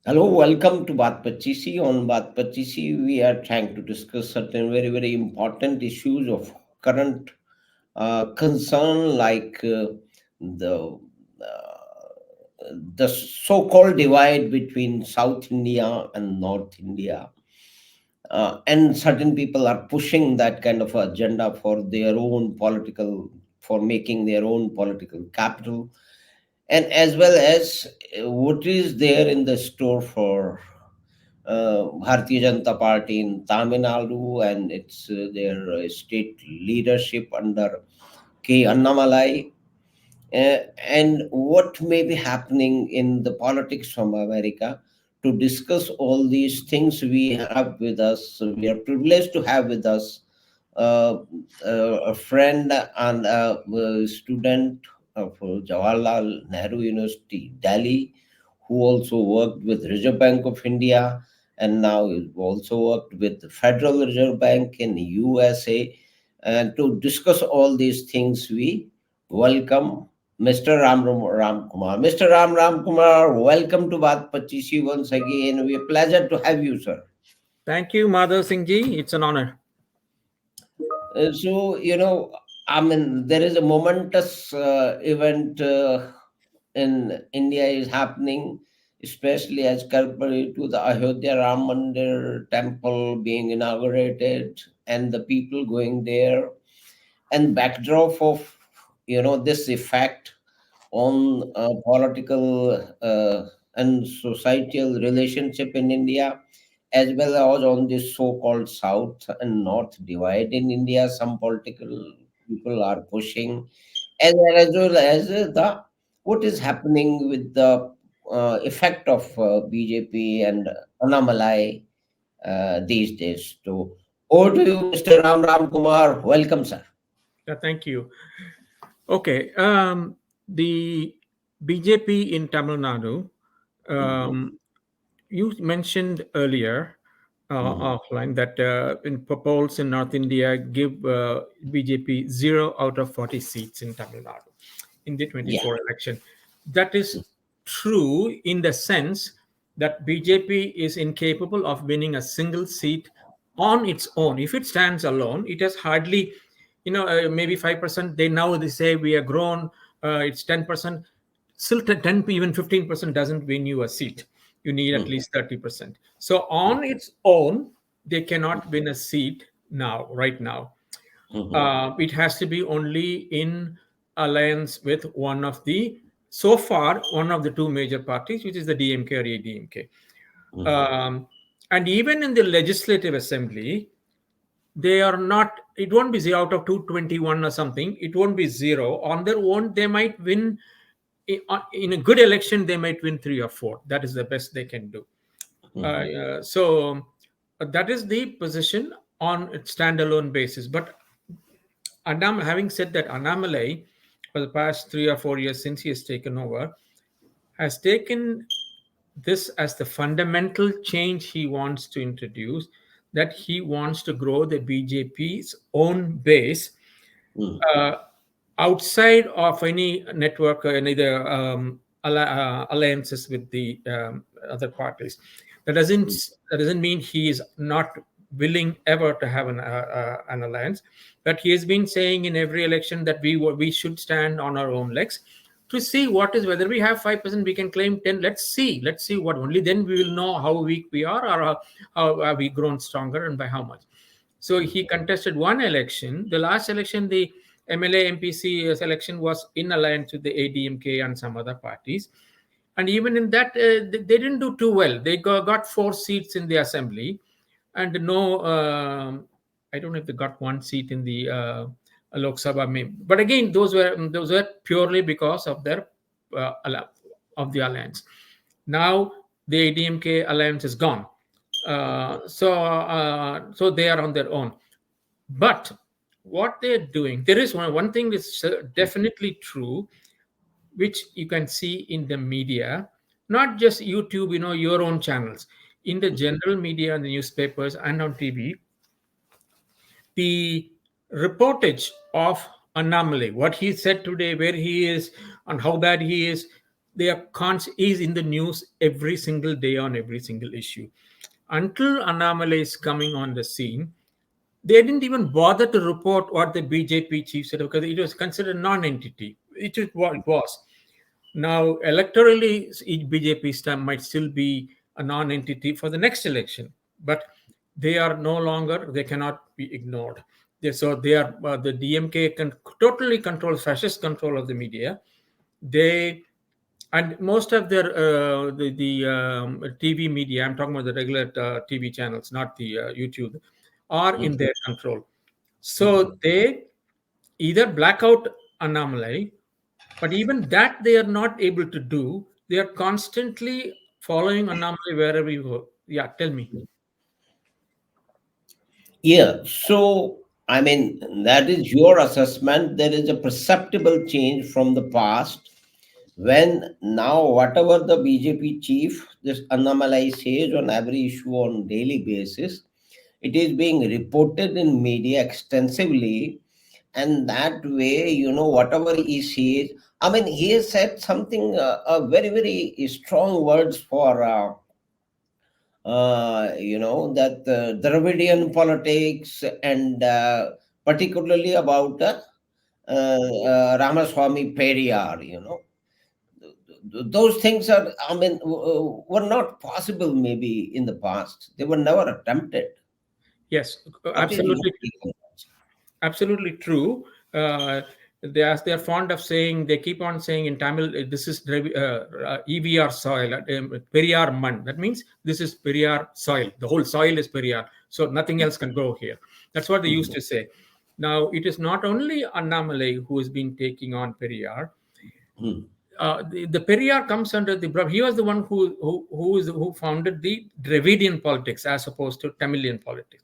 Hello, welcome to Baat Pachisi. On Baat Pachisi, we are trying to discuss certain very, very important issues of current concern, like the so-called divide between South India and North India. And certain people are pushing that kind of agenda for their own political, for making their own political capital, and as well as what is there in the store for Bharatiya Janata Party in Tamil Nadu and its their state leadership under K. Annamalai, and what may be happening in the politics from America. To discuss all these things, we have with us, we are privileged to have with us uh, a friend and a student of Jawaharlal Nehru University, Delhi, who also worked with Reserve Bank of India and now is also worked with the Federal Reserve Bank in USA. And to discuss all these things, we welcome Mr. Ramkumar. Mr. Ram Ramkumar, welcome to Baat Pachishi once again. We are pleasure to have you, sir. Thank you, Madhav Singh ji. It's an honor. I mean, there is a momentous event in India is happening, especially as compared to the Ayodhya Ram Mandir temple being inaugurated and the people going there, and backdrop of this effect on political and societal relationship in India, as well as on this so-called South and North divide in India. Some political people are pushing, as well as the what is happening with the effect of BJP and Annamalai these days. So, over to you, Mr. Ram Kumar. Welcome, sir. Thank you. Okay. The BJP in Tamil Nadu, Mhm, um, you mentioned earlier mhm. offline that in polls in North India give BJP 0 out of 40 seats in Tamil Nadu in the Yeah. 24 election. That is true in the sense that BJP is incapable of winning a single seat on its own. If it stands alone, it has hardly, maybe 5%. They say we are grown, it's 10%. Still 10, even 15% doesn't win you a seat. You need at Mhm, least 30%. So on its own, they cannot win a seat right now. mhm, It has to be only in alliance with so far, one of the two major parties, which is the DMK or ADMK. mhm, Um, and even in the legislative assembly, they are not, it won't be 0 out of 221 or something. It won't be 0. On their own, they might win. In a good election, they might win 3 or 4. That is the best they can do. mhm, That is the position on a standalone basis. But having said that, Annamalai, for the past 3 or 4 years since he has taken over, has taken this as the fundamental change he wants to introduce, that he wants to grow the BJP's own base mhm, uh, outside of any network, any other alliances with the other parties. That doesn't mean he is not willing ever to have an alliance, but he has been saying in every election that we should stand on our own legs to see what is, whether we have 5%, we can claim 10. Let's see what, only then we will know how weak we are, or how have we grown stronger and by how much. So he contested one election. The last election, the MLA MPC election, was in alliance with the ADMK and some other parties. And even in that, they didn't do too well. They got 4 seats in the assembly, and no, I don't know if they got 1 seat in the Lok Sabha. But again, those were purely because of their of the alliance. Now the ADMK alliance is gone, so they are on their own. But what they're doing, there is one thing is definitely true, which you can see in the media, not just YouTube, your own channels, in the general media and the newspapers and on TV. The reportage of Annamalai, what he said today, where he is, and how bad he is, they are is in the news every single day on every single issue. Until Annamalai is coming on the scene, they didn't even bother to report what the BJP chief said because it was considered non-entity. It is what it was. Now, electorally, BJP stand might still be a non-entity for the next election, but they are no longer. They cannot be ignored. So they are the DMK can totally control, fascist control of the media. They and most of their TV media. I'm talking about the regular TV channels, not the YouTube, are in Mm, their control. mm. So they either black out Annamalai, but even that they are not able to do. They are constantly following Annamalai wherever you go. Yeah, tell me. Yeah, so I mean, that is your assessment. There is a perceptible change from the past when now whatever the BJP chief, this Annamalai says on every issue on daily basis, it is being reported in media extensively, and that way, whatever he says, I mean, he has said something, very, very strong words for, that Dravidian politics, and particularly about Ramaswamy Periyar, those things are, I mean, were not possible maybe in the past. They were never attempted. Yes, What is your absolutely. take on Absolutely true. Uh, as they are fond of saying, they keep on saying in Tamil, this is EVR soil, Periyar Mann. That means this is Periyar soil. The whole soil is Periyar. So nothing else can grow here. That's what they used that? to say. Now, it is not only Annamalai who has been taking on Periyar. Hmm. The Periyar comes under the he was the one who founded the Dravidian politics as opposed to Tamilian politics.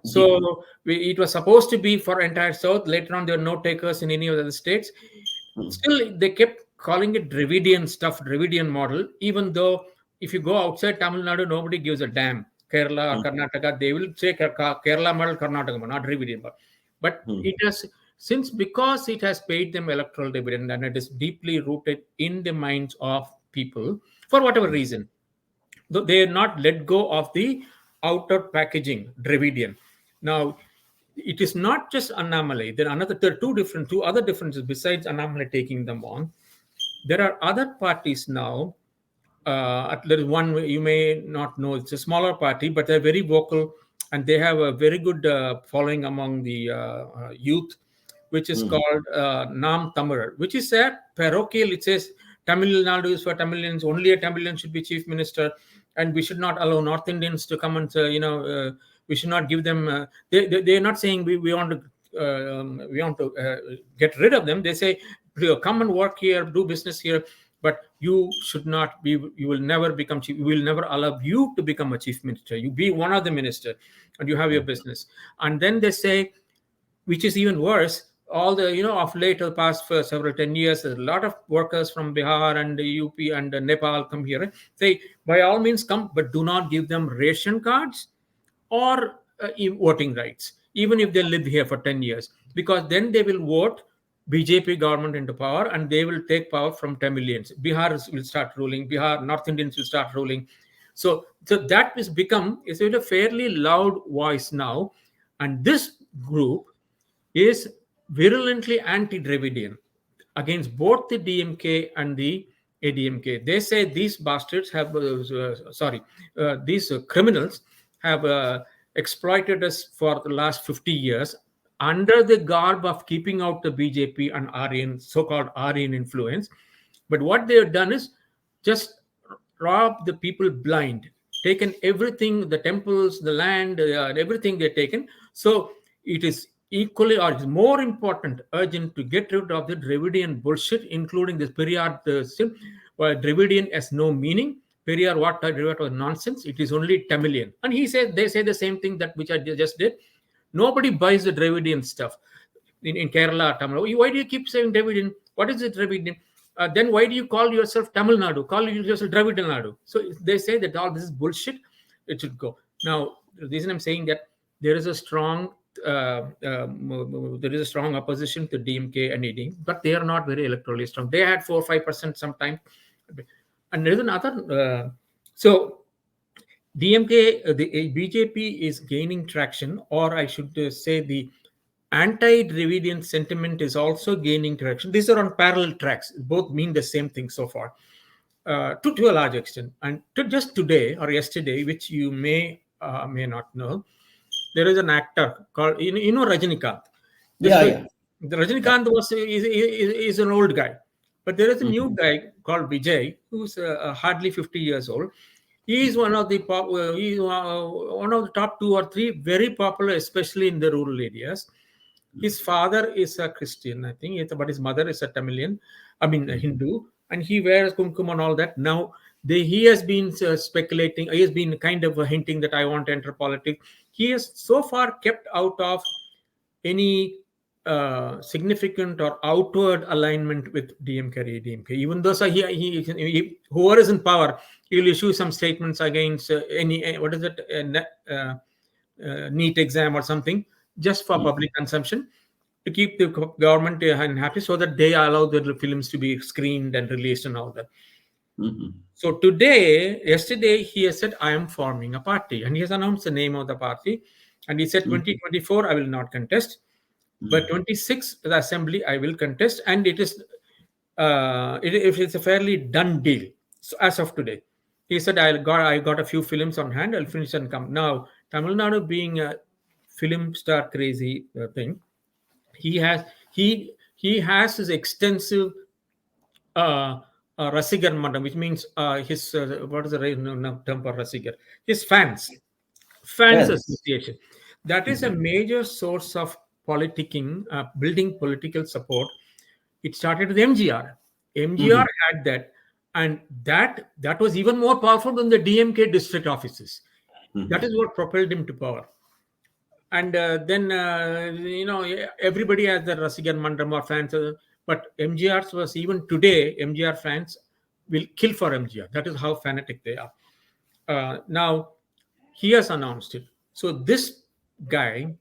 Ji. So it was supposed to be for entire South. Later on, there were no takers in any of the other states. Hmm. Still, they kept calling it Dravidian stuff, Dravidian model, even though if you go outside Tamil Nadu, nobody gives a damn. Kerala or Hmm. Karnataka, they will say Kerala model, Karnataka, not Dravidian. But Hmm. it has, since because it has paid them electoral dividend and it is deeply rooted in the minds of people for whatever reason, though they are not let go of the outer packaging Dravidian. Now, it is not just Annamalai. There are two other differences besides Annamalai taking them on. There are other parties now. There is one you may not know. It's a smaller party, but they're very vocal and they have a very good following among the youth, which is Hmm. called Nam Tamil, which is a parochial. It says Tamil Nadu is for Tamilians. Only a Tamilian should be chief minister, and we should not allow North Indians to come and we should not give them. They are not saying we want to. We want to get rid of them. They say, come and work here, do business here, but you should not be. You will never become chief. We will never allow you to become a chief minister. You be one of the minister, and you have your business. And then they say, which is even worse, all the of late the past for several 10 years, a lot of workers from Bihar and the UP and Nepal come here, say by all means come, but do not give them ration cards or voting rights, even if they live here for 10 years, because then they will vote BJP government into power and they will take power from Tamilians. Bihar will start ruling, Bihar North Indians will start ruling. So that has become is a fairly loud voice now, and this group is virulently anti-Dravidian against both the DMK and the ADMK. They say these bastards have, these criminals have exploited us for the last 50 years under the garb of keeping out the BJP and Aryan, so-called Aryan influence. But what they have done is just rob the people blind, taken everything, the temples, the land, everything they've taken. So it is equally or it's more important, urgent to get rid of the Dravidian bullshit, including this Periyar system, where Dravidian has no meaning. Periyar, what Dravidian was nonsense. It is only Tamilian. And he said, they say the same thing that which I just did. Nobody buys the Dravidian stuff in Kerala, Tamil. Why do you keep saying Dravidian? What is it, Dravidian? Then why do you call yourself Tamil Nadu? Call yourself Dravidian Nadu. So they say that all this is bullshit. It should go. Now, the reason I'm saying that there is a strong there is a strong opposition to DMK and AD, but they are not very electorally strong. They had 4 or 5% sometime. And there is another. So DMK, the BJP is gaining traction, or I should say, the anti-Dravidian sentiment is also gaining traction. These are on parallel tracks. Both mean the same thing so far, to a large extent. And just today or yesterday, which you may not know, there is an actor called Rajinikanth. This Yeah, was yeah. the Yeah. Rajinikanth is an old guy, but there is a new Mhm. guy called Vijay who's hardly 50 years old. He is one of the one of the top two or three very popular, especially in the rural areas. His father is a Christian, I think, but his mother is a Tamilian, I mean a Mhm. Hindu, and he wears kumkum and all that. Now he has been speculating, he has been kind of hinting that I want to enter politics. He has so far kept out of any significant or outward alignment with DMK or ADMK. Even though whoever is in power, he will issue some statements against any what is it, NEET exam or something, just for Mhm. public consumption, to keep the government unhappy, so that they allow the films to be screened and released and all that. Mhm. So yesterday, he has said, I am forming a party. And he has announced the name of the party. And he said, Mhm. 2024, I will not contest. But Mhm. 26, the assembly, I will contest. And it's a fairly done deal. So as of today, he said, I got a few films on hand. I'll finish and come. Now, Tamil Nadu being a film star crazy thing, he has he has his extensive Rasigar Mandam, which means his what is the right term for Rasigar? His fans Yes. association. That is a Mhm. major source of politicking, building political support. It started with MGR. MGR Mhm. had that, and that was even more powerful than the DMK district offices. That Mhm. is what propelled him to power. And then everybody has the Rasigan Mandam or fans, but MGR's was, even today MGR fans will kill for MGR. That is how fanatic they are. Now he has announced it. So this guy,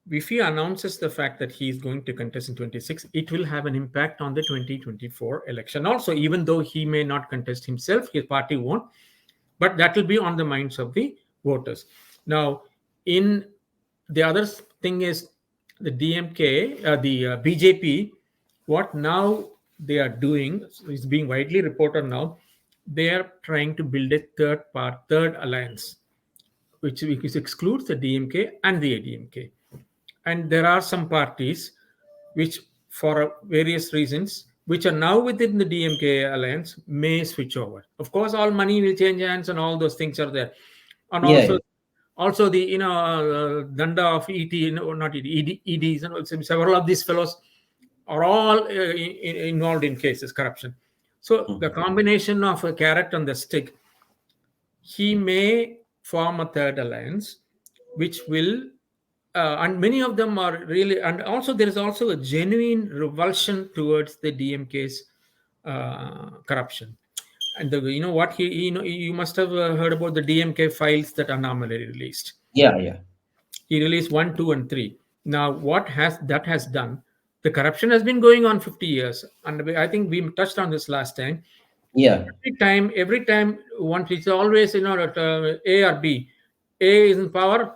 if he announces the fact that he is going to contest in 26, it will have an impact on the 2024 election also. Even though he may not contest himself, his party won't, but that will be on the minds of the voters. Now, in the other thing is the DMK, the BJP, what now they are doing is being widely reported now. They are trying to build a third alliance, which excludes the DMK and the ADMK. And there are some parties which, for various reasons, which are now within the DMK alliance, may switch over. Of course, all money will change hands, and all those things are there. And Yeah, yeah. also the danda of ET, not EDs, and also several of these fellows are all involved in cases corruption. So the Mhm. combination of a carrot and the stick, he may form a third alliance, which will, and many of them are really, and also there is also a genuine revulsion towards the DMK's corruption. And what you must have heard about the DMK files that Annamalai released. Yeah, yeah. He released 1, 2, and 3. Now, what has done? The corruption has been going on 50 years, and I think we touched on this last time. Yeah. Every time, once it's always that A or B. A is in power,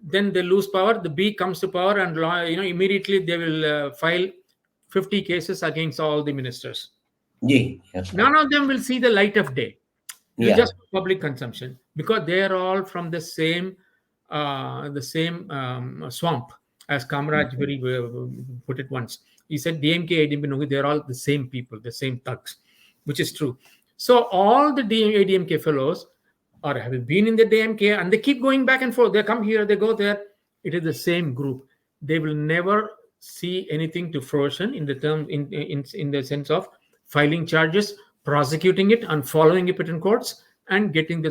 then they lose power. The B comes to power, and immediately they will file 50 cases against all the ministers. Yeah. That's right. None of them will see the light of day. It is Yeah. just public consumption, because they are all from the same swamp, as Kamraj Mhm. very put it once. He said DMK, ADMK, no, they're all the same people, the same thugs, which is true. So all the ADMK fellows are having been in the DMK, and they keep going back and forth. They come here, they go there. It is the same group. They will never see anything to fruition in the term in the sense of filing charges, prosecuting it, and following it in courts, and getting the